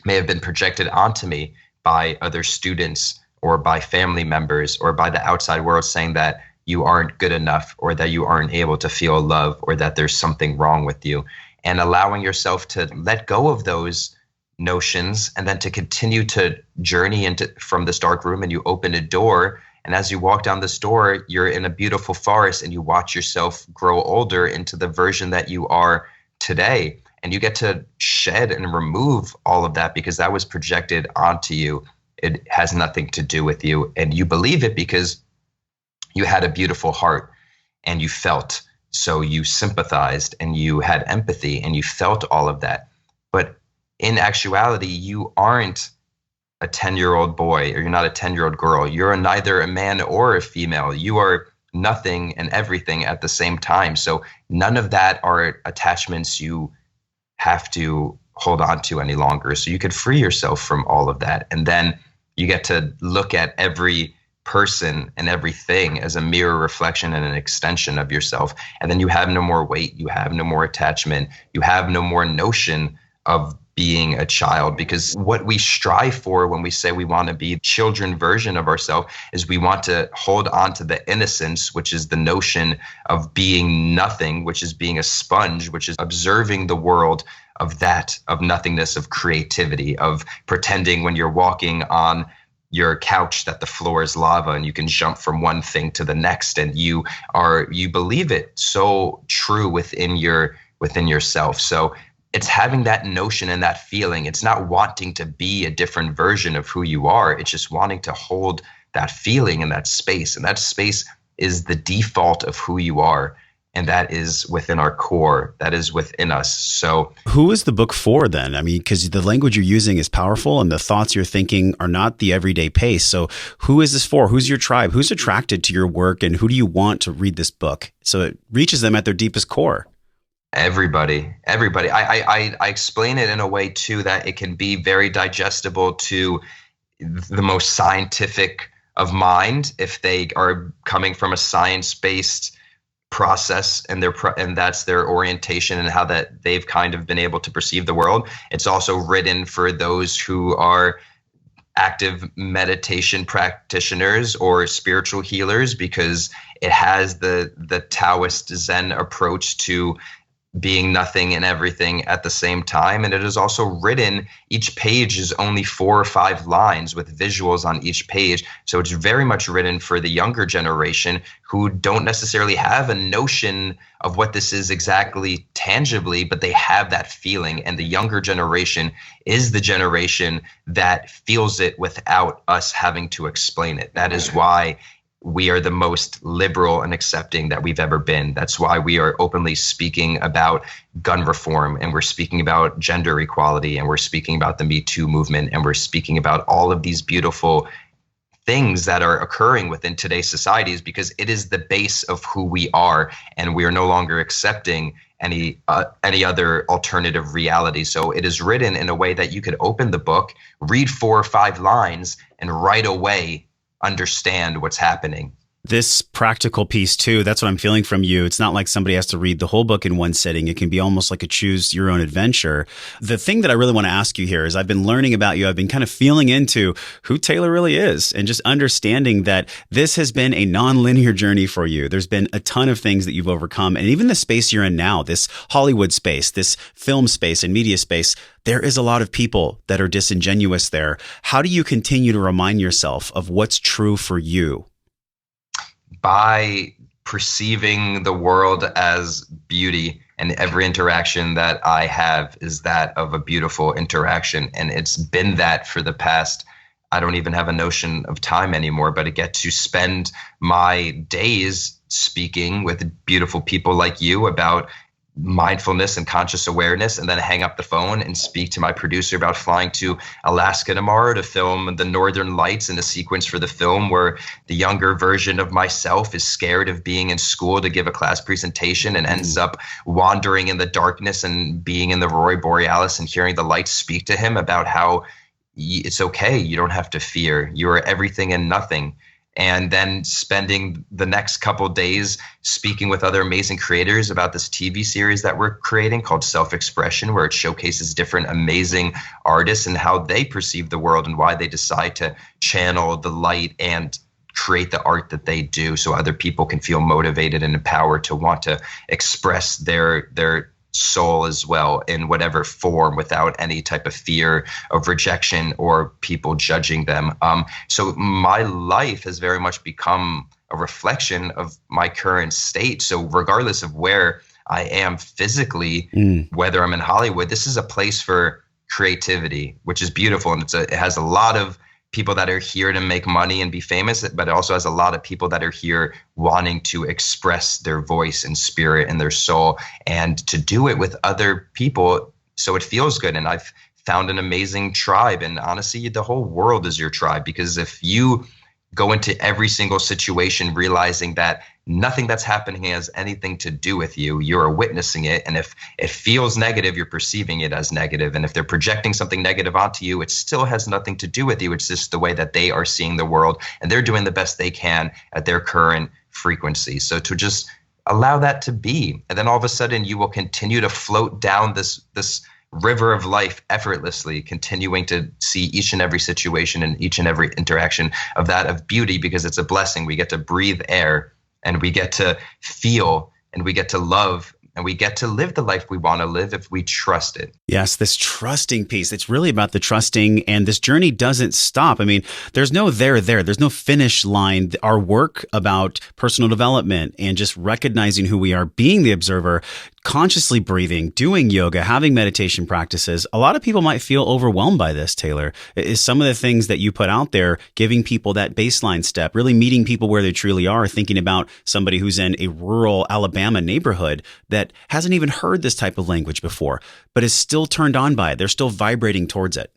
may have been projected onto me by other students or by family members or by the outside world, saying that you aren't good enough or that you aren't able to feel love or that there's something wrong with you, and allowing yourself to let go of those notions and then to continue to journey from this dark room. And you open a door, and as you walk down this door, you're in a beautiful forest and you watch yourself grow older into the version that you are today. And you get to shed and remove all of that because that was projected onto you. It has nothing to do with you, and you believe it because you had a beautiful heart and you felt, so you sympathized and you had empathy and you felt all of that. But in actuality, you aren't a 10-year-old boy or you're not a 10-year-old girl. You're neither a man or a female. You are nothing and everything at the same time. So none of that are attachments you have to hold on to any longer. So you could free yourself from all of that. And then you get to look at every person and everything as a mirror reflection and an extension of yourself. And then you have no more weight. You have no more attachment. You have no more notion of being a child, because what we strive for when we say we want to be a children version of ourselves is we want to hold on to the innocence, which is the notion of being nothing, which is being a sponge, which is observing the world of nothingness, of creativity, of pretending when you're walking on your couch that the floor is lava and you can jump from one thing to the next, and you believe it so true within yourself. So it's having that notion and that feeling. It's not wanting to be a different version of who you are. It's just wanting to hold that feeling in that space. And that space is the default of who you are. And that is within our core. That is within us. So who is the book for then? I mean, because the language you're using is powerful and the thoughts you're thinking are not the everyday pace. So who is this for? Who's your tribe? Who's attracted to your work? And who do you want to read this book so it reaches them at their deepest core? Everybody. I explain it in a way too that it can be very digestible to the most scientific of mind if they are coming from a science-based process and that's their orientation and how that they've kind of been able to perceive the world. It's also written for those who are active meditation practitioners or spiritual healers, because it has the Taoist Zen approach to being nothing and everything at the same time. And it is also written, each page is only 4 or 5 lines with visuals on each page. So it's very much written for the younger generation who don't necessarily have a notion of what this is exactly tangibly, but they have that feeling. And the younger generation is the generation that feels it without us having to explain it. That is why we are the most liberal and accepting that we've ever been. That's why we are openly speaking about gun reform, and we're speaking about gender equality, and we're speaking about the Me Too movement, and we're speaking about all of these beautiful things that are occurring within today's societies, because it is the base of who we are, and we are no longer accepting any other alternative reality. So it is written in a way that you could open the book, read 4 or 5 lines, and right away understand what's happening. This practical piece too, that's what I'm feeling from you. It's not like somebody has to read the whole book in one sitting. It can be almost like a choose your own adventure. The thing that I really want to ask you here is I've been learning about you. I've been kind of feeling into who Taylor really is and just understanding that this has been a non-linear journey for you. There's been a ton of things that you've overcome. And even the space you're in now, this Hollywood space, this film space and media space, there is a lot of people that are disingenuous there. How do you continue to remind yourself of what's true for you? By perceiving the world as beauty, and every interaction that I have is that of a beautiful interaction. And it's been that for the past, I don't even have a notion of time anymore, but I get to spend my days speaking with beautiful people like you about mindfulness and conscious awareness, and then hang up the phone and speak to my producer about flying to Alaska tomorrow to film the Northern Lights in a sequence for the film where the younger version of myself is scared of being in school to give a class presentation and ends up wandering in the darkness and being in the Aurora Borealis and hearing the lights speak to him about how it's okay, you don't have to fear, you are everything and nothing. And then spending the next couple days speaking with other amazing creators about this TV series that we're creating called Self-Expression, where it showcases different amazing artists and how they perceive the world and why they decide to channel the light and create the art that they do, so other people can feel motivated and empowered to want to express their soul as well in whatever form without any type of fear of rejection or people judging them. So my life has very much become a reflection of my current state. So regardless of where I am physically, whether I'm in Hollywood, this is a place for creativity, which is beautiful. And it has a lot of people that are here to make money and be famous, but it also has a lot of people that are here wanting to express their voice and spirit and their soul, and to do it with other people so it feels good. And I've found an amazing tribe, and honestly, the whole world is your tribe, because if you go into every single situation realizing that nothing that's happening has anything to do with you, you're witnessing it. And if it feels negative, you're perceiving it as negative. And if they're projecting something negative onto you, it still has nothing to do with you. It's just the way that they are seeing the world, and they're doing the best they can at their current frequency. So to just allow that to be, and then all of a sudden you will continue to float down this river of life effortlessly, continuing to see each and every situation and each and every interaction of that of beauty, because it's a blessing. We get to breathe air, and we get to feel, and we get to love and we get to live the life we want to live if we trust it. Yes, this trusting piece. It's really about the trusting, and this journey doesn't stop. I mean, there's no there. There's no finish line. Our work about personal development and just recognizing who we are, being the observer, consciously breathing, doing yoga, having meditation practices. A lot of people might feel overwhelmed by this, Taylor. Is some of the things that you put out there, giving people that baseline step, really meeting people where they truly are, thinking about somebody who's in a rural Alabama neighborhood that hasn't even heard this type of language before, but is still turned on by it. They're still vibrating towards it.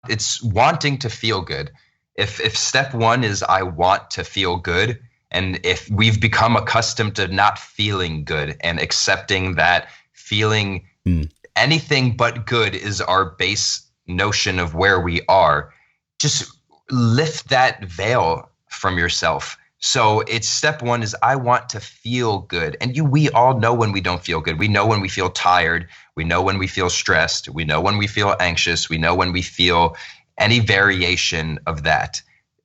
It's wanting to feel good. If step one is I want to feel good, and if we've become accustomed to not feeling good and accepting that feeling anything but good is our base notion of where we are, just lift that veil from yourself. So it's step one is I want to feel good. And we all know when we don't feel good. We know when we feel tired. We know when we feel stressed. We know when we feel anxious. We know when we feel any variation of that.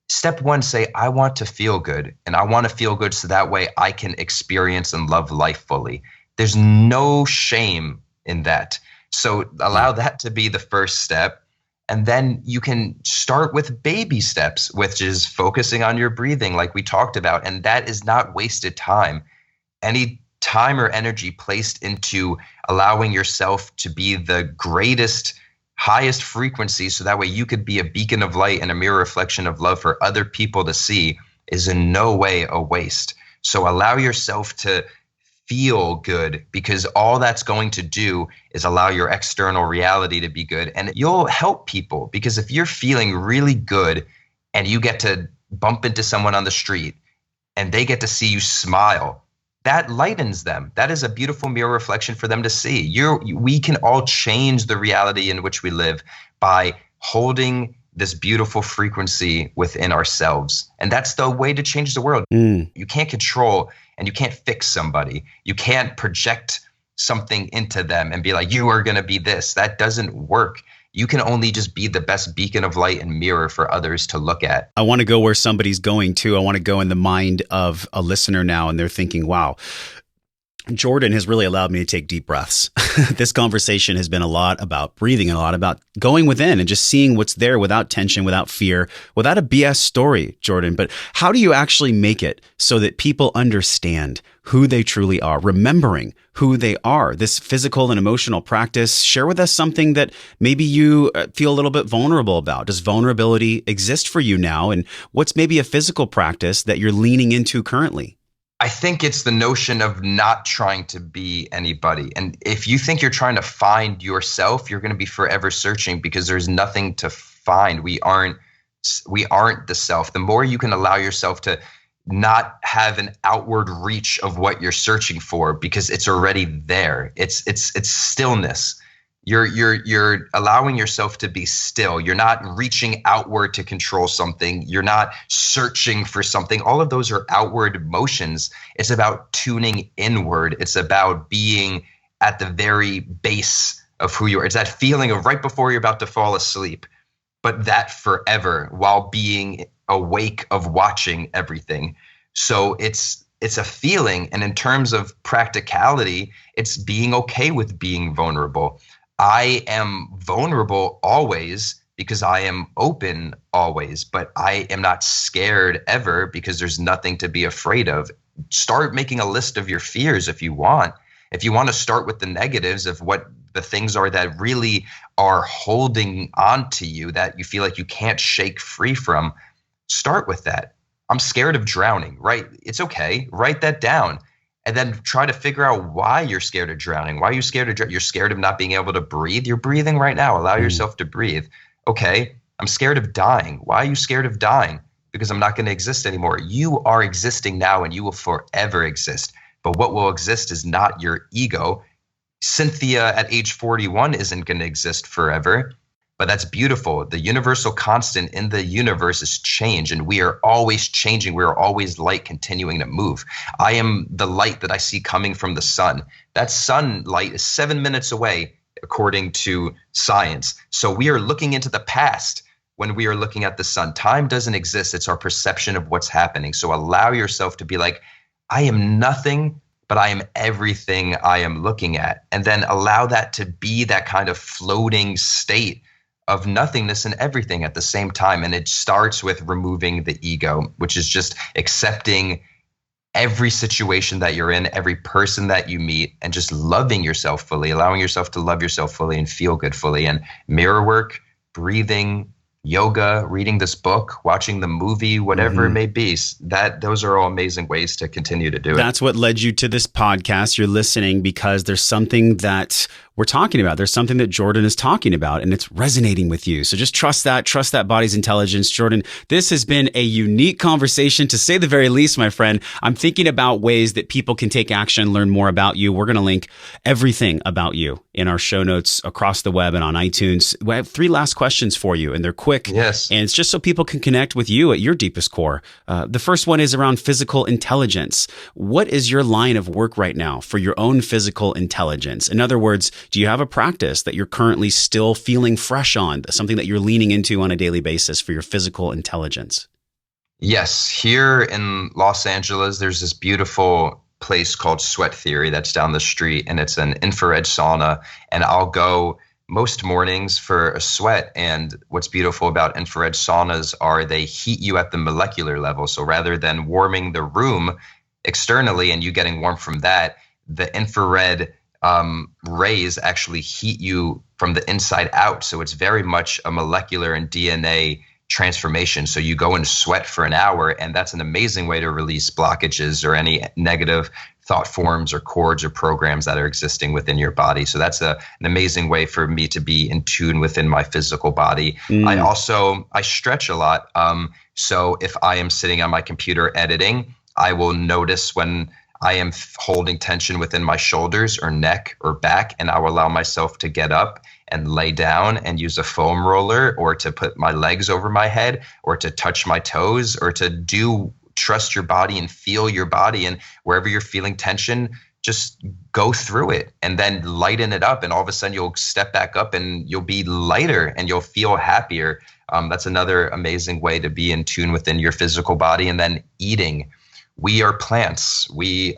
Step one, say, I want to feel good, and I want to feel good so that way I can experience and love life fully. There's no shame in that. So allow that to be the first step. And then you can start with baby steps, which is focusing on your breathing like we talked about. And that is not wasted time. Any time or energy placed into allowing yourself to be the greatest, highest frequency, so that way you could be a beacon of light and a mirror reflection of love for other people to see, is in no way a waste. So allow yourself to feel good, because all that's going to do is allow your external reality to be good, and you'll help people. Because if you're feeling really good and you get to bump into someone on the street and they get to see you smile, that lightens them. That is a beautiful mirror reflection for them to see. We can all change the reality in which we live by holding this beautiful frequency within ourselves. And that's the way to change the world. You can't control and you can't fix somebody. You can't project something into them and be like, you are going to be this. That doesn't work. You can only just be the best beacon of light and mirror for others to look at. I want to go where somebody's going to. I want to go in the mind of a listener now, and they're thinking, wow, Jordan has really allowed me to take deep breaths. This conversation has been a lot about breathing and a lot about going within and just seeing what's there without tension, without fear, without a BS story, Jordan. But how do you actually make it so that people understand who they truly are, remembering who they are? This physical and emotional practice, share with us something that maybe you feel a little bit vulnerable about. Does vulnerability exist for you now? And what's maybe a physical practice that you're leaning into currently? I think it's the notion of not trying to be anybody. And if you think you're trying to find yourself, you're going to be forever searching, because there's nothing to find. We aren't the self. The more you can allow yourself to not have an outward reach of what you're searching for, because it's already there. It's stillness. You're allowing yourself to be still. You're not reaching outward to control something. You're not searching for something. All of those are outward motions. It's about tuning inward. It's about being at the very base of who you are. It's that feeling of right before you're about to fall asleep, but that forever while being awake of watching everything. So it's a feeling. And in terms of practicality, it's being okay with being vulnerable. I am vulnerable always because I am open always, but I am not scared ever because there's nothing to be afraid of. Start making a list of your fears if you want. If you want to start with the negatives of what the things are that really are holding on to you that you feel like you can't shake free from, start with that. I'm scared of drowning, right? It's okay. Write that down. And then try to figure out why you're scared of drowning. Why are you scared of drowning? You're scared of not being able to breathe. You're breathing right now. Allow yourself to breathe. Okay, I'm scared of dying. Why are you scared of dying? Because I'm not going to exist anymore. You are existing now and you will forever exist. But what will exist is not your ego. Cynthia at age 41 isn't going to exist forever. But that's beautiful. The universal constant in the universe is change, and we are always changing. We are always light continuing to move. I am the light that I see coming from the sun. That sunlight is 7 minutes away, according to science. So we are looking into the past when we are looking at the sun. Time doesn't exist. It's our perception of what's happening. So allow yourself to be like, I am nothing but I am everything I am looking at. And then allow that to be that kind of floating state of nothingness and everything at the same time. And it starts with removing the ego, which is just accepting every situation that you're in, every person that you meet, and just loving yourself fully, allowing yourself to love yourself fully and feel good fully. And mirror work, breathing, yoga, reading this book, watching the movie, whatever it may be, those are all amazing ways to continue to do it. That's what led you to this podcast. You're listening because there's something that we're talking about. There's something that Jordan is talking about, and it's resonating with you. So just trust that body's intelligence. Jordan, this has been a unique conversation, to say the very least, my friend. I'm thinking about ways that people can take action, learn more about you. We're going to link everything about you in our show notes across the web and on iTunes. We have 3 last questions for you, and they're quick. Yes. And it's just so people can connect with you at your deepest core. The first one is around physical intelligence. What is your line of work right now for your own physical intelligence? In other words, do you have a practice that you're currently still feeling fresh on, something that you're leaning into on a daily basis for your physical intelligence? Yes. Here in Los Angeles, there's this beautiful place called Sweat Theory that's down the street, and it's an infrared sauna. And I'll go most mornings for a sweat. And what's beautiful about infrared saunas are they heat you at the molecular level. So rather than warming the room externally and you getting warm from that, the infrared rays actually heat you from the inside out. So it's very much a molecular and DNA transformation. So you go and sweat for an hour, and that's an amazing way to release blockages or any negative thought forms or cords or programs that are existing within your body. So that's an amazing way for me to be in tune within my physical body. I stretch a lot. So if I am sitting on my computer editing, I will notice when I am holding tension within my shoulders or neck or back, and I will allow myself to get up and lay down and use a foam roller, or to put my legs over my head, or to touch my toes, or to trust your body and feel your body. And wherever you're feeling tension, just go through it and then lighten it up. And all of a sudden you'll step back up and you'll be lighter and you'll feel happier. That's another amazing way to be in tune within your physical body. And then eating. We are plants. We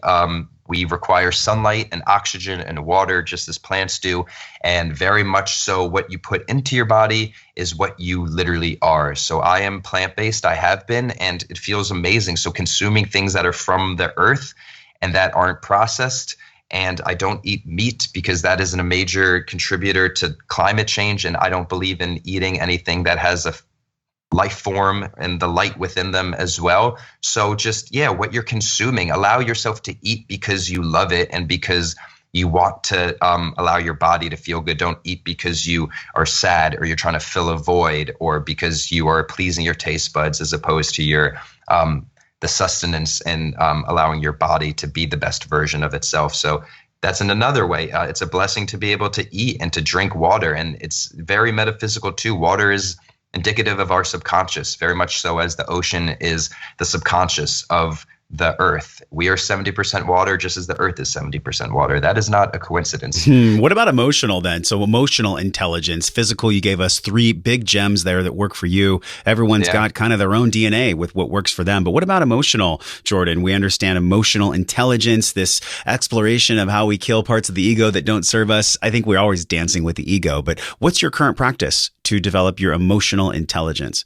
require sunlight and oxygen and water just as plants do. And very much so what you put into your body is what you literally are. So I am plant-based. I have been, and it feels amazing. So consuming things that are from the earth and that aren't processed. And I don't eat meat because that isn't a major contributor to climate change. And I don't believe in eating anything that has a life form and the light within them as well. So just, what you're consuming, allow yourself to eat because you love it and because you want to allow your body to feel good. Don't eat because you are sad or you're trying to fill a void or because you are pleasing your taste buds as opposed to your the sustenance and allowing your body to be the best version of itself. So that's in another way. It's a blessing to be able to eat and to drink water. And it's very metaphysical too. Water is indicative of our subconscious, very much so as the ocean is the subconscious of the earth. We are 70% water, just as the earth is 70% water. That is not a coincidence. What about emotional then? So emotional intelligence, physical, you gave us 3 big gems there that work for you. Everyone's got kind of their own DNA with what works for them. But what about emotional, Jordan? We understand emotional intelligence, this exploration of how we kill parts of the ego that don't serve us. I think we're always dancing with the ego, but what's your current practice to develop your emotional intelligence?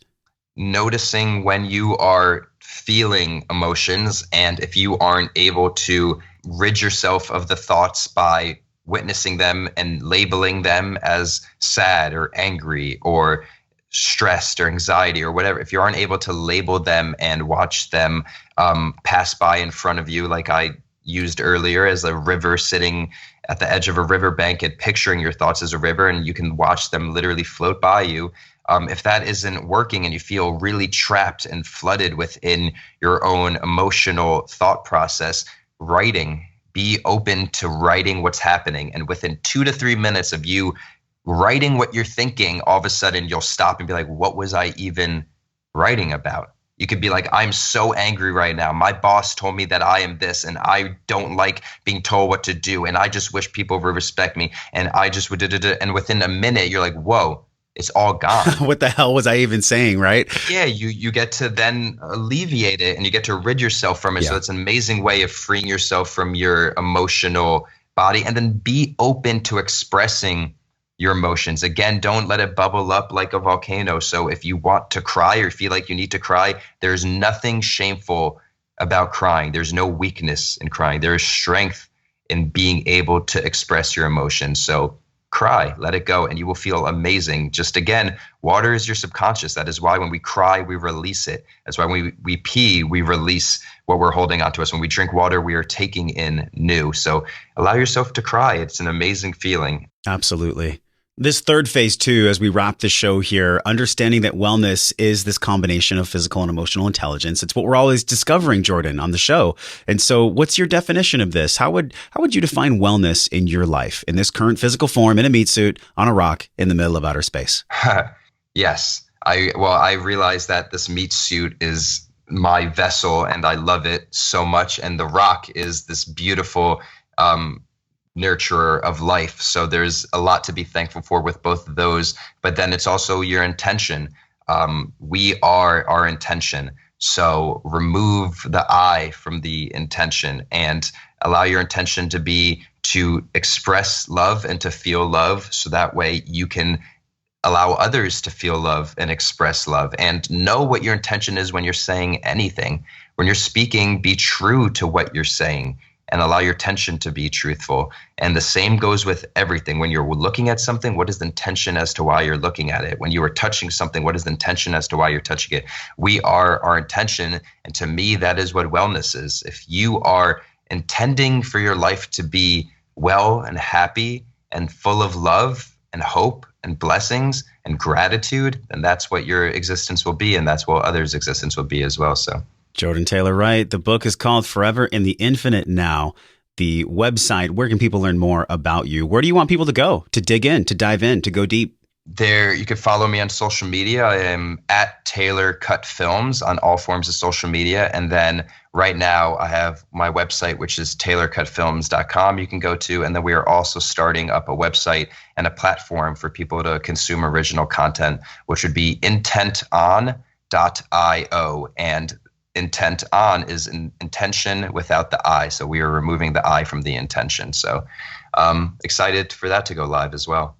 Noticing when you are feeling emotions, and if you aren't able to rid yourself of the thoughts by witnessing them and labeling them as sad or angry or stressed or anxiety or whatever, if you aren't able to label them and watch them pass by in front of you, like I used earlier as a river sitting at the edge of a riverbank and picturing your thoughts as a river, and you can watch them literally float by you. If that isn't working and you feel really trapped and flooded within your own emotional thought process, writing, be open to writing what's happening. And within 2 to 3 minutes of you writing what you're thinking, all of a sudden you'll stop and be like, what was I even writing about? You could be like, I'm so angry right now. My boss told me that I am this, and I don't like being told what to do. And I just wish people would respect me. And I just would, and within a minute, you're like, whoa. it's all gone. What the hell was I even saying, right? Yeah, you get to then alleviate it and you get to rid yourself from it. Yeah. So it's an amazing way of freeing yourself from your emotional body, and then be open to expressing your emotions. Again, don't let it bubble up like a volcano. So if you want to cry or feel like you need to cry, there's nothing shameful about crying. There's no weakness in crying. There is strength in being able to express your emotions. So cry, let it go, and you will feel amazing. Just again, water is your subconscious. That is why when we cry, we release it. That's why when we pee, we release what we're holding onto us. When we drink water, we are taking in new. So allow yourself to cry. It's an amazing feeling. Absolutely. This third phase too, as we wrap the show here, understanding that wellness is this combination of physical and emotional intelligence. It's what we're always discovering, Jordan, on the show. And so what's your definition of this? How would you define wellness in your life, in this current physical form, in a meat suit, on a rock, in the middle of outer space? Yes. I realize that this meat suit is my vessel and I love it so much. And the rock is this beautiful nurturer of life. So there's a lot to be thankful for with both of those. But then it's also your intention. We are our intention. So remove the I from the intention and allow your intention to be to express love and to feel love. So that way you can allow others to feel love and express love, and know what your intention is when you're saying anything. When you're speaking, be true to what you're saying and allow your intention to be truthful. And the same goes with everything. When you're looking at something, what is the intention as to why you're looking at it? When you are touching something, what is the intention as to why you're touching it? We are our intention. And to me, that is what wellness is. If you are intending for your life to be well and happy and full of love and hope and blessings and gratitude, then that's what your existence will be. And that's what others' existence will be as well. So Jordan Taylor Wright, the book is called Forever in the Infinite Now. The website, where can people learn more about you? Where do you want people to go, to dig in, to dive in, to go deep? There, you can follow me on social media. I am at Taylor Cut Films on all forms of social media. And then right now I have my website, which is taylorcutfilms.com you can go to. And then we are also starting up a website and a platform for people to consume original content, which would be intenton.io. And intent on is intention without the I. So we are removing the I from the intention. So excited for that to go live as well.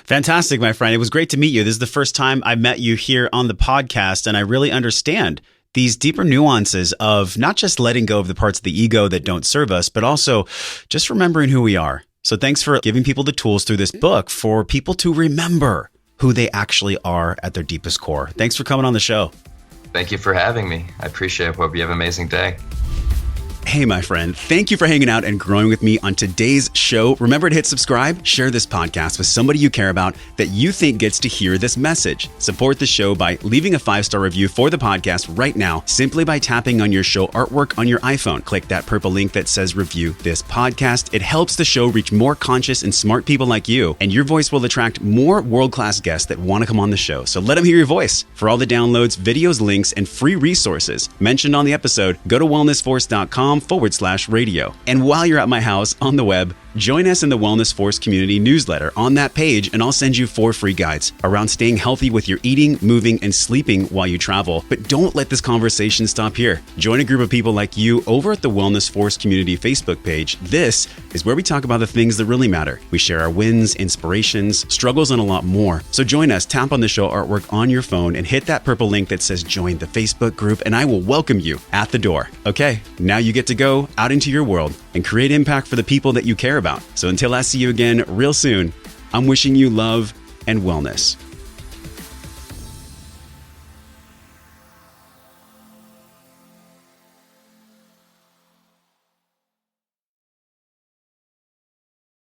Fantastic, my friend. It was great to meet you. This is the first time I met you here on the podcast, and I really understand these deeper nuances of not just letting go of the parts of the ego that don't serve us, but also just remembering who we are. So thanks for giving people the tools through this book for people to remember who they actually are at their deepest core. Thanks for coming on the show. Thank you for having me. I appreciate it. Hope you have an amazing day. Hey, my friend, thank you for hanging out and growing with me on today's show. Remember to hit subscribe, share this podcast with somebody you care about that you think gets to hear this message. Support the show by leaving a 5-star review for the podcast right now, simply by tapping on your show artwork on your iPhone. Click that purple link that says review this podcast. It helps the show reach more conscious and smart people like you, and your voice will attract more world-class guests that want to come on the show. So let them hear your voice. For all the downloads, videos, links, and free resources mentioned on the episode, go to wellnessforce.com/radio. And while you're at my house on the web, join us in the Wellness Force community newsletter on that page, and I'll send you 4 free guides around staying healthy with your eating, moving, and sleeping while you travel. But don't let this conversation stop here. Join a group of people like you over at the Wellness Force community Facebook page. This is where we talk about the things that really matter. We share our wins, inspirations, struggles, and a lot more. So join us, tap on the show artwork on your phone, and hit that purple link that says join the Facebook group, and I will welcome you at the door. Okay, now you get to go out into your world and create impact for the people that you care about. So until I see you again real soon, I'm wishing you love and wellness.